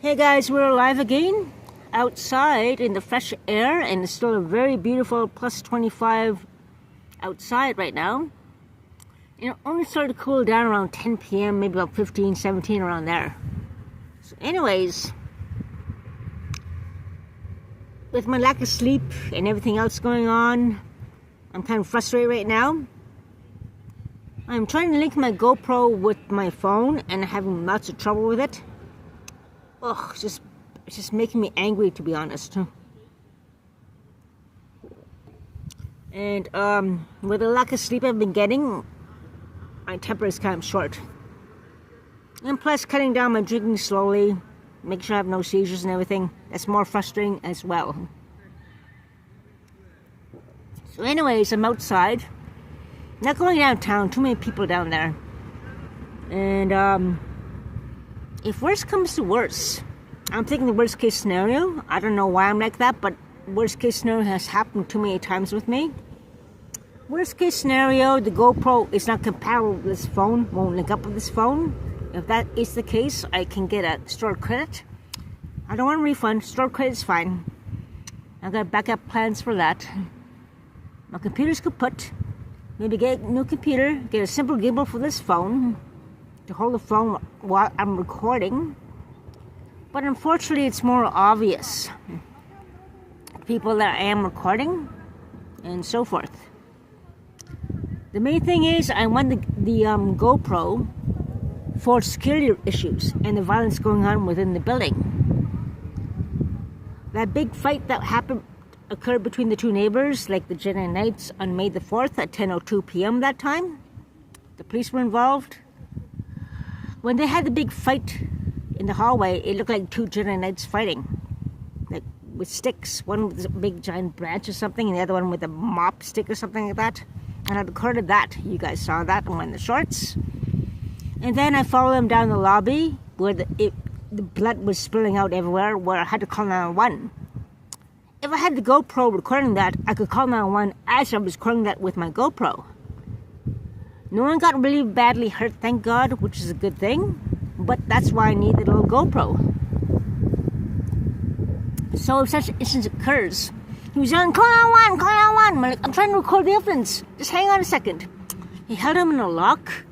Hey guys, we're alive again outside in the fresh air, and it's still a very beautiful plus 25 outside right now. And it only started to cool down around 10 p.m., maybe about 15, 17 around there. So anyways, with my lack of sleep and everything else going on, I'm kind of frustrated right now. I'm trying to link my GoPro with my phone and having lots of trouble with it. Oh, it's just making me angry, to be honest. And with the lack of sleep I've been getting, my temper is kind of short. And plus, cutting down my drinking slowly, make sure I have no seizures and everything. That's more frustrating as well. So anyways, I'm outside. Not going downtown, too many people down there. And if worse comes to worse, I'm thinking the worst case scenario. I don't know why I'm like that, but worst case scenario has happened too many times with me. Worst case scenario, the GoPro is not compatible with this phone, won't link up with this phone. If that is the case, I can get a store credit. I don't want a refund, store credit is fine. I've got backup plans for that. My computer's kaput. Maybe get a new computer, get a simple gimbal for this phone to hold the phone while I'm recording. But unfortunately, it's more obvious people that I am recording and so forth. The main thing is I want the GoPro for security issues and the violence going on within the building. That big fight that occurred between the two neighbors, like the Jedi Knights on May the 4th at 10:02 p.m. that time. The police were involved. When they had the big fight in the hallway, it looked like two Jedi Knights fighting, like with sticks. One with a big giant branch or something, and the other one with a mop stick or something like that. And I recorded that. You guys saw that in one of the shorts. And then I followed them down the lobby where the blood was spilling out everywhere, where I had to call 911. If I had the GoPro recording that, I could call 911 as I was recording that with my GoPro. No one got really badly hurt, thank God, which is a good thing. But that's why I need the little GoPro. So if such an instance occurs, he was yelling, call 911, call 911. I'm like, I'm trying to record the evidence. Just hang on a second. He held him in a lock.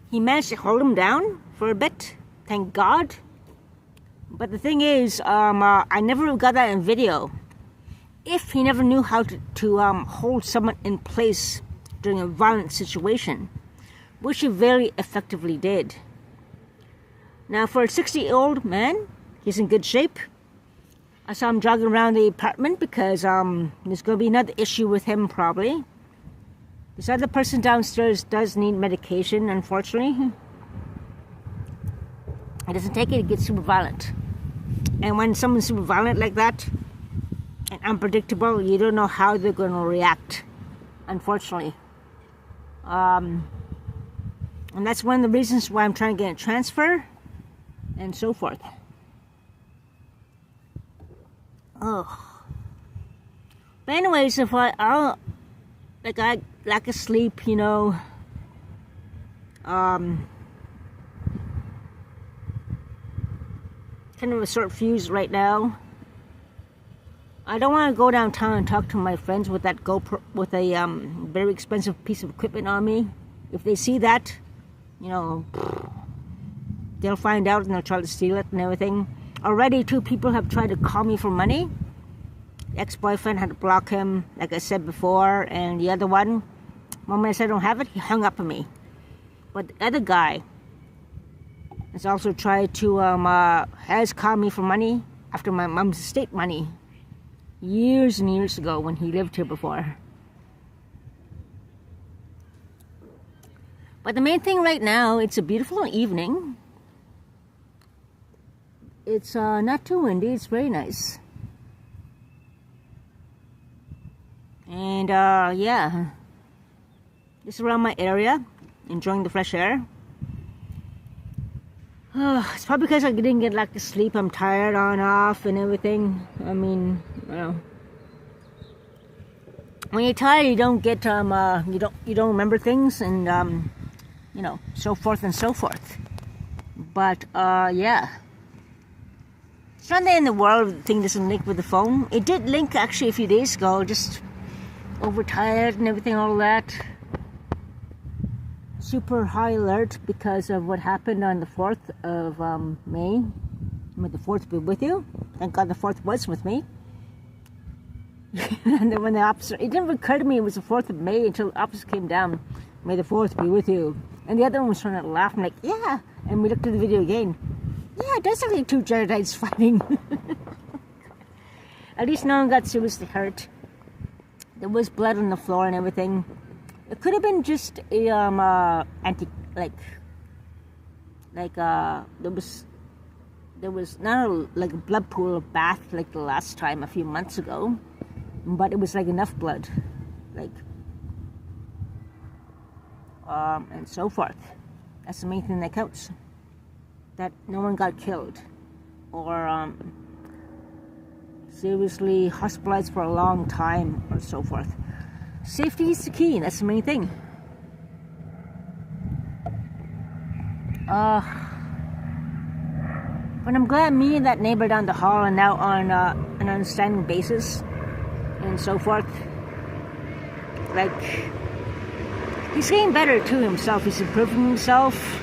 He managed to hold him down for a bit, thank God. But the thing is, I never got that in video. If he never knew how to hold someone in place during a violent situation, which he very effectively did. Now, for a 60-year-old man, he's in good shape. I saw him jogging around the apartment because there's going to be another issue with him probably. This other person downstairs does need medication, unfortunately. It doesn't take it, it gets super violent. And when someone's super violent like that, and unpredictable, you don't know how they're going to react, unfortunately. And that's one of the reasons why I'm trying to get a transfer, and so forth. Oh. But anyways, if I lack of sleep, you know, kind of a short fuse right now. I don't want to go downtown and talk to my friends with that GoPro, with a very expensive piece of equipment on me. If they see that, you know, they'll find out and they'll try to steal it and everything. Already 2 people have tried to call me for money. The ex-boyfriend had to block him, like I said before, and the other one, the moment I said I don't have it, he hung up on me. But the other guy has also tried to, has called me for money after my mom's estate money years and years ago when he lived here before. But the main thing right now, it's a beautiful evening. It's not too windy, it's very nice. And yeah, just around my area, enjoying the fresh air. It's probably because I didn't get lack of sleep. I'm tired on off and everything. I mean, you know, when you're tired, you don't get you don't remember things, and you know, so forth and so forth. But yeah, It's not the end of the world the thing doesn't link with the phone. It did link actually a few days ago, just overtired and everything, all that. Super high alert because of what happened on the 4th of May. May the 4th be with you. Thank God the 4th was with me. And then when the officer, it didn't occur to me it was the 4th of May until the officer came down. May the 4th be with you. And the other one was trying to laugh. I'm like, yeah. And we looked at the video again. Yeah, it does look like two Jaredites fighting. At least no one got seriously hurt. There was blood on the floor and everything. It could have been just a there was not like a blood pool of bath like the last time a few months ago, but it was like enough blood, like and so forth. That's the main thing that counts. That no one got killed or seriously hospitalized for a long time or so forth. Safety is the key. That's the main thing. But I'm glad me and that neighbor down the hall are now on an understanding basis and so forth. Like, he's getting better to himself. He's improving himself.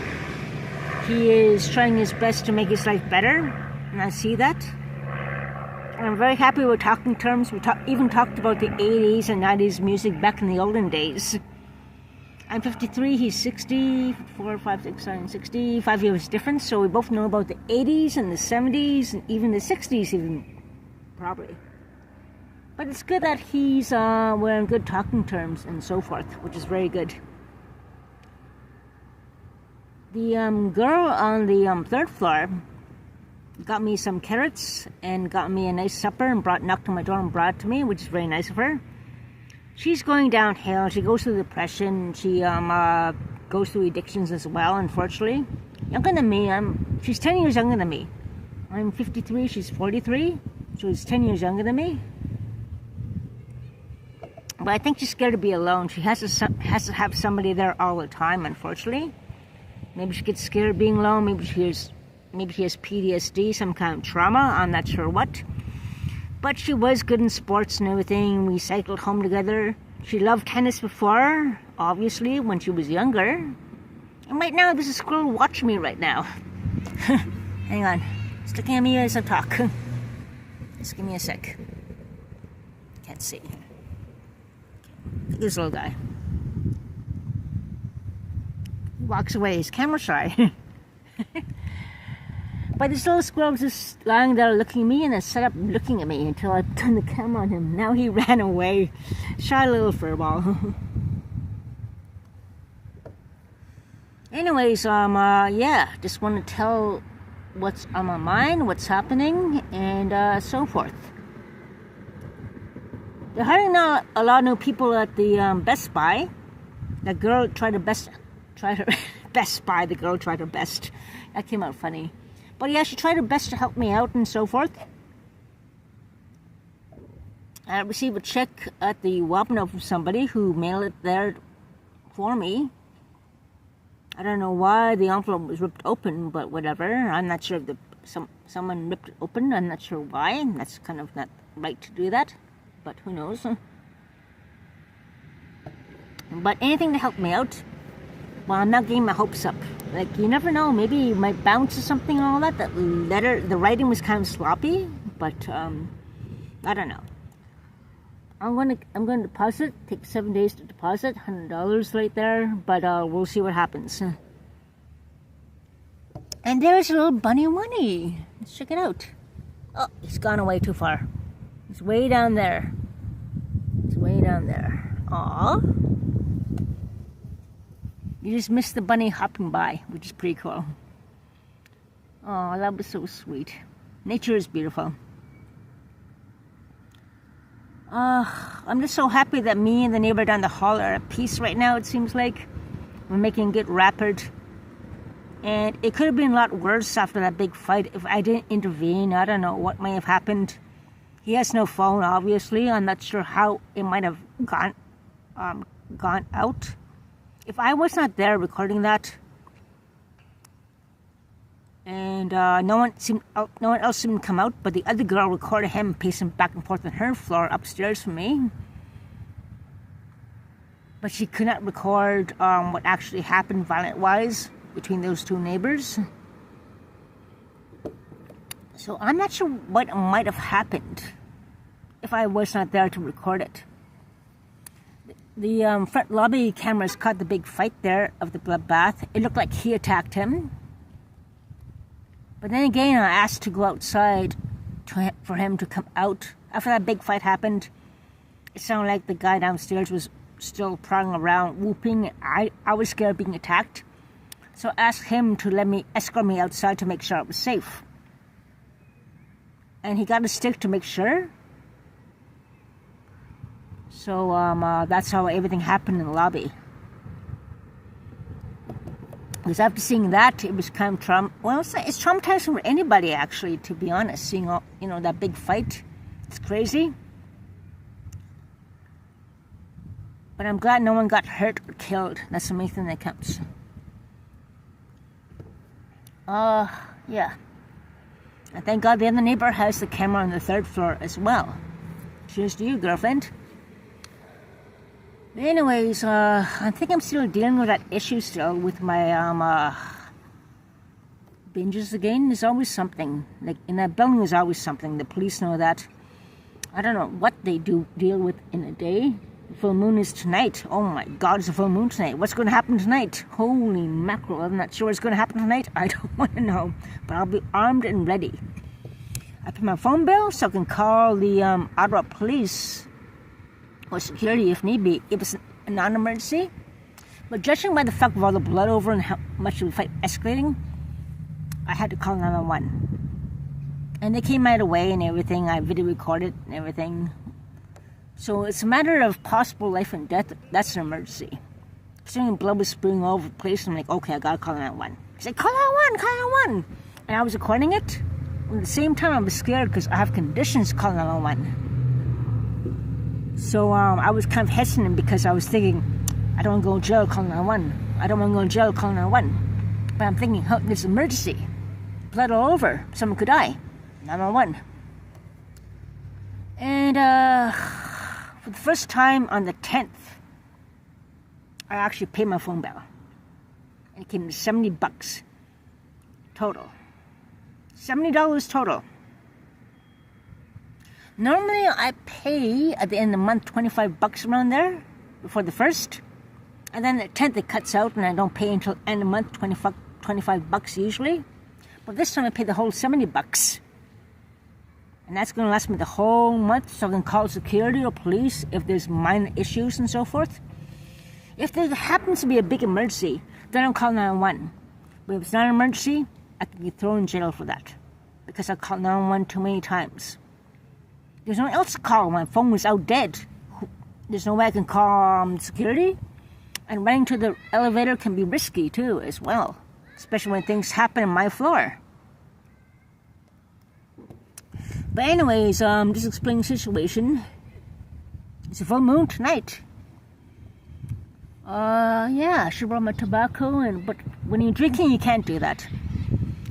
He is trying his best to make his life better, and I see that. And I'm very happy we're talking terms. We even talked about the 80s and 90s music back in the olden days. I'm 53, he's 60, 4, 5, 6, 7, 65 years difference, so we both know about the 80s and the 70s and even the 60s even, probably. But it's good that we're on good talking terms and so forth, which is very good. The girl on the 3rd floor got me some carrots and got me a nice supper and knocked on my door and brought it to me, which is very nice of her. She's going downhill. She goes through depression. She goes through addictions as well, unfortunately. Younger than me. She's 10 years younger than me. I'm 53. She's 43. So she's 10 years younger than me. But I think she's scared to be alone. She has to have somebody there all the time, unfortunately. Maybe she gets scared of being alone. Maybe she has PTSD, some kind of trauma. I'm not sure what. But she was good in sports and everything. We cycled home together. She loved tennis before, obviously, when she was younger. And right now, there's a squirrel watching me right now. Hang on. It's looking at me as I talk. Just give me a sec. Can't see. This little guy. He walks away. He's camera shy. But this little squirrel was just lying there looking at me and then set up looking at me until I turned the camera on him. Now he ran away. Shy little furball. Anyways, yeah, just want to tell what's on my mind, what's happening, and so forth. They're hiring now a lot of new people at the Best Buy. That girl tried her best. Best Buy, the girl tried her best. That came out funny. But yeah, she tried her best to help me out and so forth. I received a check at the Wampanoag from somebody who mailed it there for me. I don't know why the envelope was ripped open, but whatever. I'm not sure if someone ripped it open. I'm not sure why. That's kind of not right to do that, but who knows. But anything to help me out. Well, I'm not getting my hopes up. Like, you never know. Maybe it might bounce or something and all that. That letter, the writing was kind of sloppy, but I don't know. I'm going to deposit. Take 7 days to deposit. $100 right there, but we'll see what happens. And there's a little bunny wunny. Let's check it out. Oh, he's gone away too far. He's way down there. He's way down there. Aww. You just missed the bunny hopping by, which is pretty cool. Oh, that was so sweet. Nature is beautiful. I'm just so happy that me and the neighbor down the hall are at peace right now, it seems like. We're making good rapport. And it could have been a lot worse after that big fight if I didn't intervene. I don't know what may have happened. He has no phone, obviously. I'm not sure how it might have gone out. If I was not there recording that, And no one else seemed to come out, but the other girl recorded him pacing back and forth on her floor upstairs from me. But she could not record what actually happened violent-wise between those two neighbors. So I'm not sure what might have happened if I was not there to record it. The front lobby cameras caught the big fight there of the bloodbath. It looked like he attacked him. But then again, I asked to go outside for him to come out. After that big fight happened, it sounded like the guy downstairs was still prowling around, whooping. I was scared of being attacked. So I asked him to escort me outside to make sure I was safe. And he got a stick to make sure. So that's how everything happened in the lobby. Because after seeing that, it was kind of it's traumatizing for anybody, actually, to be honest. Seeing all, that big fight, it's crazy. But I'm glad no one got hurt or killed. That's the main thing that counts. Yeah. And thank God the other neighbor has the camera on the 3rd floor as well. Cheers to you, girlfriend. Anyways, I think I'm still dealing with that issue still with my binges again. There's always something. Like, in that building there's always something. The police know that. I don't know what they do deal with in a day. The full moon is tonight. Oh my God, it's a full moon tonight. What's going to happen tonight? Holy mackerel, I'm not sure what's going to happen tonight. I don't want to know. But I'll be armed and ready. I pay my phone bill so I can call the Ottawa police or security if need be, if it's a non-emergency. But judging by the fact of all the blood over and how much of the fight escalating, I had to call 911. And they came right away and everything. I video recorded and everything. So it's a matter of possible life and death. That's an emergency. Considering blood was spewing all over the place, I'm like, okay, I gotta call 911. He said, call 911. And I was recording it. At the same time, I was scared because I have conditions to call 911. So I was kind of hesitant because I was thinking, I don't want to go to jail, call 911. I don't want to go to jail, call 911. But I'm thinking, oh, there's an emergency. Blood all over. Someone could die. 911. And for the first time on the 10th, I actually paid my phone bill. And it came to $70 total. $70 total. Normally, I pay at the end of the month $25 around there before the 1st. And then the 10th it cuts out and I don't pay until end of the month, $25 usually. But this time I paid the whole $70. And that's going to last me the whole month so I can call security or police if there's minor issues and so forth. If there happens to be a big emergency, then I'll call 911. But if it's not an emergency, I can be thrown in jail for that. Because I called 911 too many times. There's no one else to call. My phone was out dead. There's no way I can call security. And running to the elevator can be risky too, as well. Especially when things happen on my floor. But anyways, just explaining the situation. It's a full moon tonight. Yeah, I should roll my tobacco, but when you're drinking, you can't do that.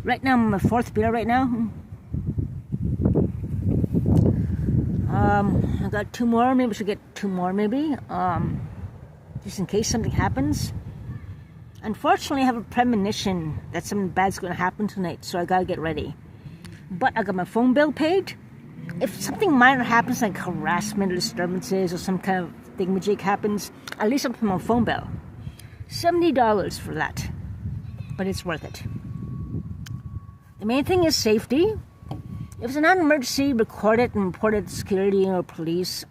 Right now, I'm on my 4th beer right now. I got 2 more. Maybe I should get 2 more, maybe. Just in case something happens. Unfortunately, I have a premonition that something bad's going to happen tonight, so I gotta get ready. But I got my phone bill paid. If something minor happens, like harassment or disturbances or some kind of thingamajig happens, at least I'll pay my phone bill. $70 for that. But it's worth it. The main thing is safety. If it's a non-emergency, record it and report it to security or police.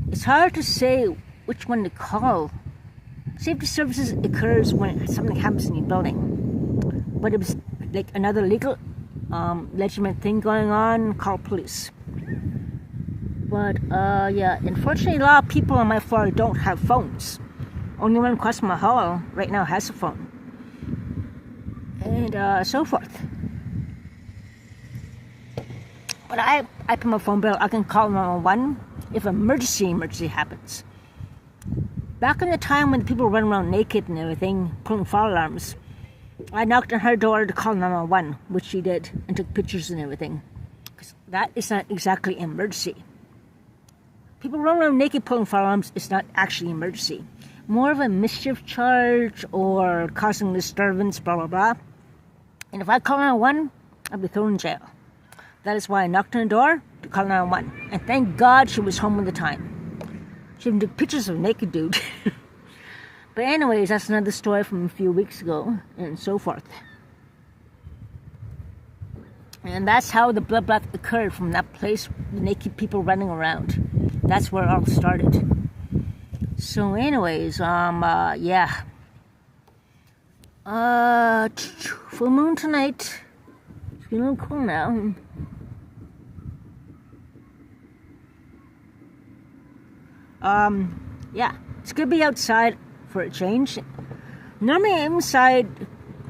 It's hard to say which one to call. Safety services occurs when something happens in your building. But if it's like another legal legitimate thing going on, call police. But yeah, unfortunately a lot of people on my floor don't have phones. Only one across my hall right now has a phone. And so forth. But I pay my phone bill. I can call 911 if an emergency happens. Back in the time when people run around naked and everything, pulling fire alarms, I knocked on her door to call 911, which she did, and took pictures and everything. Because that is not exactly an emergency. People running around naked pulling firearms is not actually an emergency. More of a mischief charge or causing disturbance, blah, blah, blah. And if I call 911, I'll be thrown in jail. That is why I knocked on the door to call 911. And thank God she was home at the time. She even took pictures of a naked dude. But anyways, that's another story from a few weeks ago, and so forth. And that's how the bloodbath occurred from that place, the naked people running around. That's where it all started. So anyways, yeah. Full moon tonight. It's getting a little cool now. Yeah, it's good to be outside for a change. Normally I'm inside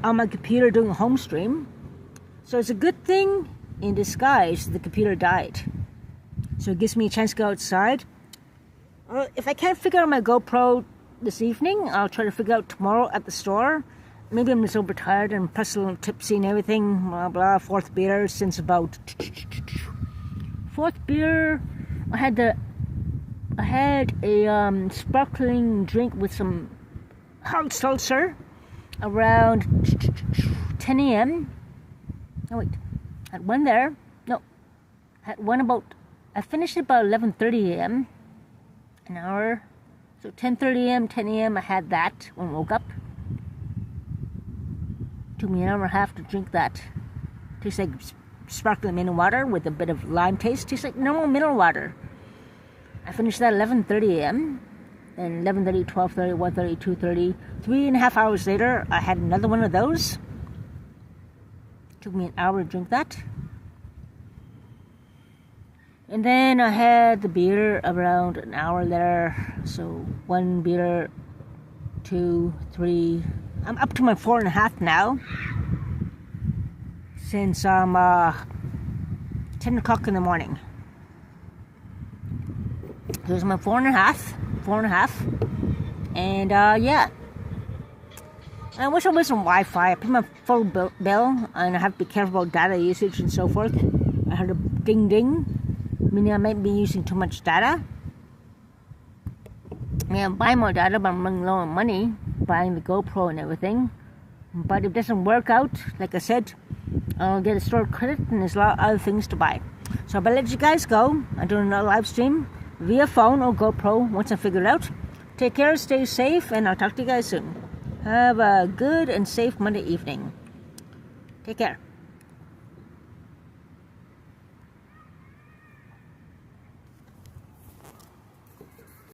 on my computer doing a home stream, so it's a good thing in disguise the computer died. So it gives me a chance to go outside. If I can't figure out my GoPro this evening, I'll try to figure out tomorrow at the store. Maybe I'm just overtired and plus a little tipsy and everything, blah blah. Fourth beer since about... Fourth beer, I had a sparkling drink with some hard seltzer around 10 a.m. Oh wait, had one there. No, had one about... I finished it about 11:30 a.m. An hour. So 10:30 a.m., 10 a.m. I had that when I woke up. Took me an hour and a half to drink that. Tastes like sparkling mineral water with a bit of lime taste. Tastes like normal mineral water. I finished that at 11:30 a.m. Then 11:30, 12:30, 1:30, 2:30. 3.5 hours later, I had another one of those. Took me an hour to drink that. And then I had the beer around an hour later. So 1 beer, 2, 3. I'm up to my 4.5 now. Since 10 o'clock in the morning. Here's my 4.5. And yeah. I wish I wasn't Wi-Fi. I pay my full bill and I have to be careful about data usage and so forth. I heard a ding ding, meaning I might be using too much data. I mean, I'm buying more data, but I'm running low on money, buying the GoPro and everything. But if it doesn't work out, like I said, I'll get a store credit and there's a lot of other things to buy. So I better let you guys go. I'm doing another live stream via phone or GoPro once I figure it out. Take care, stay safe, and I'll talk to you guys soon. Have a good and safe Monday evening. Take care.